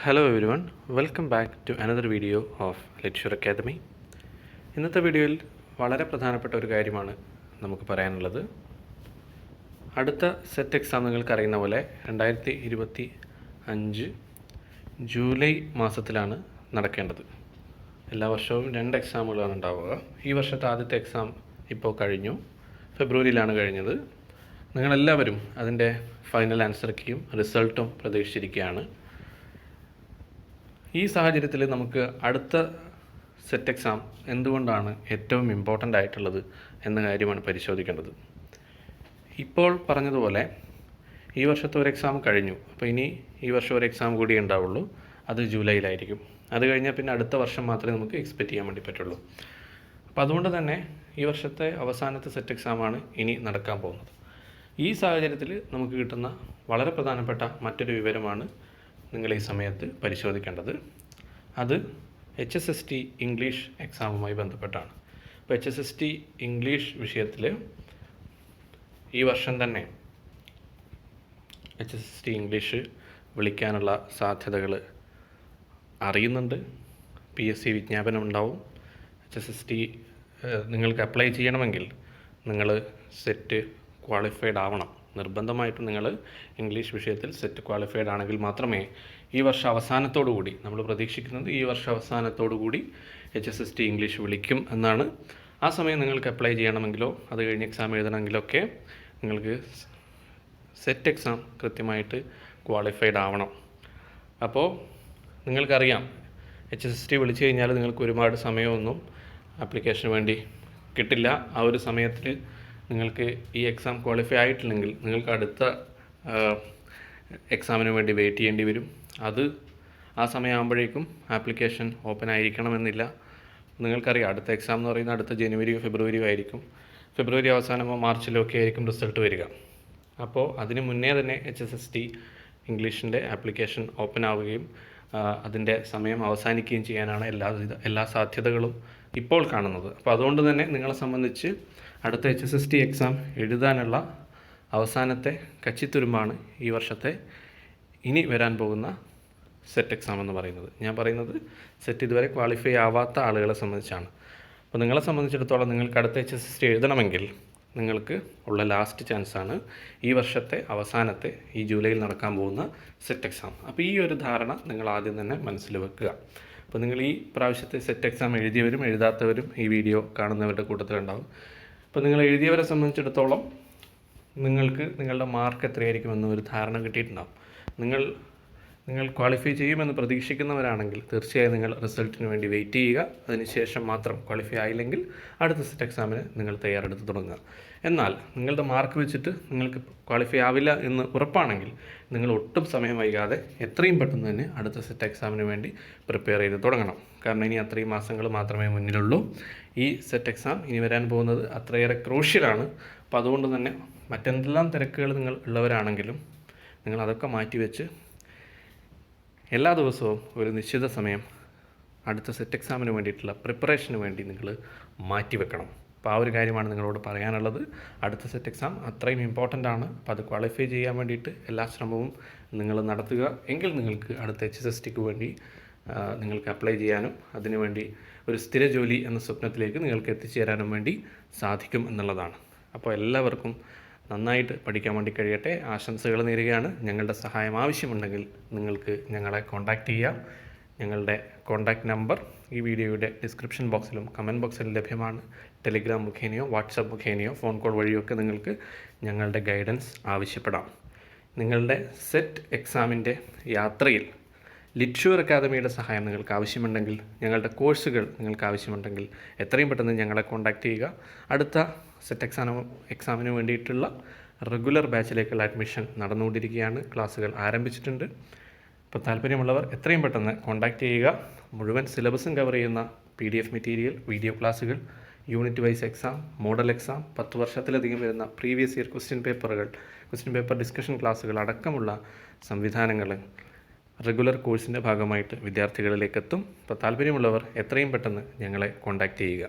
Hello everyone, welcome back to another video of ലിറ്റ്ഷർ academy. ഇന്നത്തെ വീഡിയോയിൽ വളരെ പ്രധാനപ്പെട്ട ഒരു കാര്യമാണ് നമുക്ക് പറയാനുള്ളത്. അടുത്ത സെറ്റ് എക്സാം നിങ്ങൾക്കറിയുന്ന പോലെ 2025 ജൂലൈ മാസത്തിലാണ് നടക്കേണ്ടത്. എല്ലാ വർഷവും 2 എക്സാമുകളാണ് ഉണ്ടാവുക. ഈ വർഷത്തെ ആദ്യത്തെ എക്സാം ഇപ്പോൾ കഴിഞ്ഞു, ഫെബ്രുവരിയിലാണ് കഴിഞ്ഞത്. നിങ്ങളെല്ലാവരും അതിൻ്റെ ഫൈനൽ ആൻസർ കീയും റിസൾട്ടും പ്രതീക്ഷിച്ചിരിക്കുകയാണ്. ഈ സാഹചര്യത്തിൽ നമുക്ക് അടുത്ത സെറ്റ് എക്സാം എന്തുകൊണ്ടാണ് ഏറ്റവും ഇമ്പോർട്ടൻ്റ് ആയിട്ടുള്ളത് എന്ന കാര്യമാണ് പരിശോധിക്കേണ്ടത്. ഇപ്പോൾ പറഞ്ഞതുപോലെ ഈ വർഷത്തെ ഒരു എക്സാം കഴിഞ്ഞു, അപ്പോൾ ഇനി ഈ വർഷം ഒരു എക്സാം കൂടി ഉണ്ടാവുള്ളൂ. അത് ജൂലൈയിലായിരിക്കും. അത് കഴിഞ്ഞാൽ പിന്നെ അടുത്ത വർഷം മാത്രമേ നമുക്ക് എക്സ്പെക്റ്റ് ചെയ്യാൻ വേണ്ടി പറ്റുള്ളൂ. അപ്പോൾ അതുകൊണ്ട് തന്നെ ഈ വർഷത്തെ അവസാനത്തെ സെറ്റ് എക്സാമാണ് ഇനി നടക്കാൻ പോകുന്നത്. ഈ സാഹചര്യത്തിൽ നമുക്ക് കിട്ടുന്ന വളരെ പ്രധാനപ്പെട്ട മറ്റൊരു വിവരമാണ് നിങ്ങൾ ഈ സമയത്ത് പരിശോധിക്കേണ്ടത്. അത് HSST ഇംഗ്ലീഷ് എക്സാമുമായി ബന്ധപ്പെട്ടാണ്. അപ്പോൾ HSST ഇംഗ്ലീഷ് വിഷയത്തിൽ ഈ വർഷം തന്നെ HSST ഇംഗ്ലീഷ് വിളിക്കാനുള്ള സാധ്യതകൾ അറിയുന്നുണ്ട്. PSC വിജ്ഞാപനം ഉണ്ടാവും. HSST നിങ്ങൾക്ക് അപ്ലൈ ചെയ്യണമെങ്കിൽ നിങ്ങൾ സെറ്റ് ക്വാളിഫൈഡ് ആവണം. നിർബന്ധമായിട്ടും നിങ്ങൾ ഇംഗ്ലീഷ് വിഷയത്തിൽ സെറ്റ് ക്വാളിഫൈഡ് ആണെങ്കിൽ മാത്രമേ ഈ വർഷം അവസാനത്തോടു കൂടി, നമ്മൾ പ്രതീക്ഷിക്കുന്നത് ഈ വർഷം അവസാനത്തോടു കൂടി HSST ഇംഗ്ലീഷ് വിളിക്കും എന്നാണ്. ആ സമയം നിങ്ങൾക്ക് അപ്ലൈ ചെയ്യണമെങ്കിലോ അത് കഴിഞ്ഞ് എക്സാം എഴുതണമെങ്കിലോ ഒക്കെ നിങ്ങൾക്ക് സെറ്റ് എക്സാം കൃത്യമായിട്ട് ക്വാളിഫൈഡ് ആവണം. അപ്പോൾ നിങ്ങൾക്കറിയാം, HSST വിളിച്ചു കഴിഞ്ഞാൽ നിങ്ങൾക്ക് ഒരുപാട് സമയമൊന്നും ആപ്ലിക്കേഷന് വേണ്ടി കിട്ടില്ല. ആ ഒരു സമയത്തിൽ നിങ്ങൾക്ക് ഈ എക്സാം ക്വാളിഫൈ ആയിട്ടില്ലെങ്കിൽ നിങ്ങൾക്ക് അടുത്ത എക്സാമിന് വേണ്ടി വെയിറ്റ് ചെയ്യേണ്ടി വരും. അത് ആ സമയമാകുമ്പോഴേക്കും ആപ്ലിക്കേഷൻ ഓപ്പൺ ആയിരിക്കണമെന്നില്ല. നിങ്ങൾക്കറിയാം, അടുത്ത എക്സാം എന്ന് പറയുന്നത് അടുത്ത ജനുവരിയോ ഫെബ്രുവരിയോ ആയിരിക്കും. ഫെബ്രുവരി അവസാനമോ മാർച്ചിലോ ഒക്കെ ആയിരിക്കും റിസൾട്ട് വരിക. അപ്പോൾ അതിന് മുന്നേ തന്നെ HSST ഇംഗ്ലീഷിൻ്റെ ആപ്ലിക്കേഷൻ ഓപ്പൺ ആവുകയും അതിൻ്റെ സമയം അവസാനിക്കുകയും ചെയ്യാനാണ് എല്ലാ സാധ്യതകളും ഇപ്പോൾ കാണുന്നത്. അപ്പോൾ അതുകൊണ്ട് തന്നെ നിങ്ങളെ സംബന്ധിച്ച് അടുത്ത HSST എക്സാം എഴുതാനുള്ള അവസാനത്തെ കച്ചിത്തുരുമ്പാണ് ഈ വർഷത്തെ ഇനി വരാൻ പോകുന്ന സെറ്റ് എക്സാം എന്ന് പറയുന്നത്. ഞാൻ പറയുന്നത് സെറ്റ് ഇതുവരെ ക്വാളിഫൈ ആവാത്ത ആളുകളെ സംബന്ധിച്ചാണ്. അപ്പോൾ നിങ്ങളെ സംബന്ധിച്ചിടത്തോളം നിങ്ങൾക്ക് അടുത്ത HSST എഴുതണമെങ്കിൽ നിങ്ങൾക്ക് ഉള്ള ലാസ്റ്റ് ചാൻസാണ് ഈ വർഷത്തെ അവസാനത്തെ ഈ ജൂലൈയിൽ നടക്കാൻ പോകുന്ന സെറ്റ് എക്സാം. അപ്പോൾ ഈ ഒരു ധാരണ നിങ്ങൾ ആദ്യം തന്നെ മനസ്സിൽ വെക്കുക. അപ്പോൾ നിങ്ങൾ ഈ പ്രാവശ്യത്തെ സെറ്റ് എക്സാം എഴുതിയവരും എഴുതാത്തവരും ഈ വീഡിയോ കാണുന്നവരുടെ കൂട്ടത്തിലുണ്ടാവും. അപ്പോൾ നിങ്ങൾ എഴുതിയവരെ സംബന്ധിച്ചിടത്തോളം നിങ്ങൾക്ക് നിങ്ങളുടെ മാർക്ക് എത്രയായിരിക്കുമെന്ന് ഒരു ധാരണ കിട്ടിയിട്ടുണ്ടാവും. നിങ്ങൾ ക്വാളിഫൈ ചെയ്യുമെന്ന് പ്രതീക്ഷിക്കുന്നവരാണെങ്കിൽ തീർച്ചയായും നിങ്ങൾ റിസൾട്ടിന് വേണ്ടി വെയിറ്റ് ചെയ്യുക. അതിനുശേഷം മാത്രം ക്വാളിഫൈ ആയില്ലെങ്കിൽ അടുത്ത സെറ്റ് എക്സാമിന് നിങ്ങൾ തയ്യാറെടുത്ത് തുടങ്ങുക. എന്നാൽ നിങ്ങളുടെ മാർക്ക് വെച്ചിട്ട് നിങ്ങൾക്ക് ക്വാളിഫൈ ആവില്ല എന്ന് ഉറപ്പാണെങ്കിൽ നിങ്ങൾ ഒട്ടും സമയം വൈകാതെ എത്രയും പെട്ടെന്ന് തന്നെ അടുത്ത സെറ്റ് എക്സാമിന് വേണ്ടി പ്രിപ്പയർ ചെയ്ത് തുടങ്ങണം. കാരണം ഇനി അത്രയും മാസങ്ങൾ മാത്രമേ മുന്നിലുള്ളൂ. ഈ സെറ്റ് എക്സാം ഇനി വരാൻ പോകുന്നത് അത്രയേറെ ക്രൂഷ്യലാണ്. അപ്പോൾ അതുകൊണ്ട് തന്നെ മറ്റെന്തെല്ലാം തിരക്കുകൾ നിങ്ങൾ ഉള്ളവരാണെങ്കിലും നിങ്ങൾ അതൊക്കെ മാറ്റിവെച്ച് എല്ലാ ദിവസവും ഒരു നിശ്ചിത സമയം അടുത്ത സെറ്റ് എക്സാമിന് വേണ്ടിയിട്ടുള്ള പ്രിപ്പറേഷന് വേണ്ടി നിങ്ങൾ മാറ്റിവെക്കണം. അപ്പോൾ ആ ഒരു കാര്യമാണ് നിങ്ങളോട് പറയാനുള്ളത്. അടുത്ത സെറ്റ് എക്സാം അത്രയും ഇമ്പോർട്ടൻ്റ് ആണ്. അപ്പോൾ അത് ക്വാളിഫൈ ചെയ്യാൻ വേണ്ടിയിട്ട് എല്ലാ ശ്രമവും നിങ്ങൾ നടത്തുക. എങ്കിൽ നിങ്ങൾക്ക് അടുത്ത HSSTക്ക് വേണ്ടി നിങ്ങൾക്ക് അപ്ലൈ ചെയ്യാനും അതിനുവേണ്ടി ഒരു സ്ഥിര ജോലി എന്ന സ്വപ്നത്തിലേക്ക് നിങ്ങൾക്ക് എത്തിച്ചേരാനും വേണ്ടി സാധിക്കും എന്നുള്ളതാണ്. അപ്പോൾ എല്ലാവർക്കും നന്നായിട്ട് പഠിക്കാൻ വേണ്ടി കഴിയട്ടെ. ആശംസകൾ നേരുകയാണ്. ഞങ്ങളുടെ സഹായം ആവശ്യമുണ്ടെങ്കിൽ നിങ്ങൾക്ക് ഞങ്ങളെ കോൺടാക്റ്റ് ചെയ്യാം. ഞങ്ങളുടെ കോൺടാക്റ്റ് നമ്പർ ഈ വീഡിയോയുടെ ഡിസ്ക്രിപ്ഷൻ ബോക്സിലും കമൻറ്റ് ബോക്സിലും ലഭ്യമാണ്. ടെലിഗ്രാം മുഖേനയോ വാട്സപ്പ് മുഖേനയോ ഫോൺ കോൾ വഴിയോ ഒക്കെ നിങ്ങൾക്ക് ഞങ്ങളുടെ ഗൈഡൻസ് ആവശ്യപ്പെടാം. നിങ്ങളുടെ സെറ്റ് എക്സാമിൻ്റെ യാത്രയിൽ ലിറ്റ്ഷർ അക്കാദമിയുടെ സഹായം നിങ്ങൾക്ക് ആവശ്യമുണ്ടെങ്കിൽ, ഞങ്ങളുടെ കോഴ്സുകൾ നിങ്ങൾക്ക് ആവശ്യമുണ്ടെങ്കിൽ എത്രയും പെട്ടെന്ന് ഞങ്ങളെ കോൺടാക്റ്റ് ചെയ്യുക. അടുത്ത സെറ്റ് എക്സാമിന് വേണ്ടിയിട്ടുള്ള റെഗുലർ ബാച്ചിലേക്കുള്ള അഡ്മിഷൻ നടന്നുകൊണ്ടിരിക്കുകയാണ്. ക്ലാസ്സുകൾ ആരംഭിച്ചിട്ടുണ്ട്. അപ്പോൾ താല്പര്യമുള്ളവർ എത്രയും പെട്ടെന്ന് കോൺടാക്റ്റ് ചെയ്യുക. മുഴുവൻ സിലബസും കവർ ചെയ്യുന്ന PDF മെറ്റീരിയൽ, വീഡിയോ ക്ലാസ്സുകൾ, unit wise exam, model exam, 10 വർഷത്തിലധികം വരുന്ന previous year question paper discussion ക്ലാസ്സുകൾ അടക്കമുള്ള സംവിധാനങ്ങൾ റെഗുലർ കോഴ്സിൻ്റെ ഭാഗമായിട്ട് വിദ്യാർത്ഥികളിലേക്ക് എത്തും. അപ്പോൾ താല്പര്യമുള്ളവർ എത്രയും പെട്ടെന്ന് ഞങ്ങളെ കോൺടാക്റ്റ് ചെയ്യുക.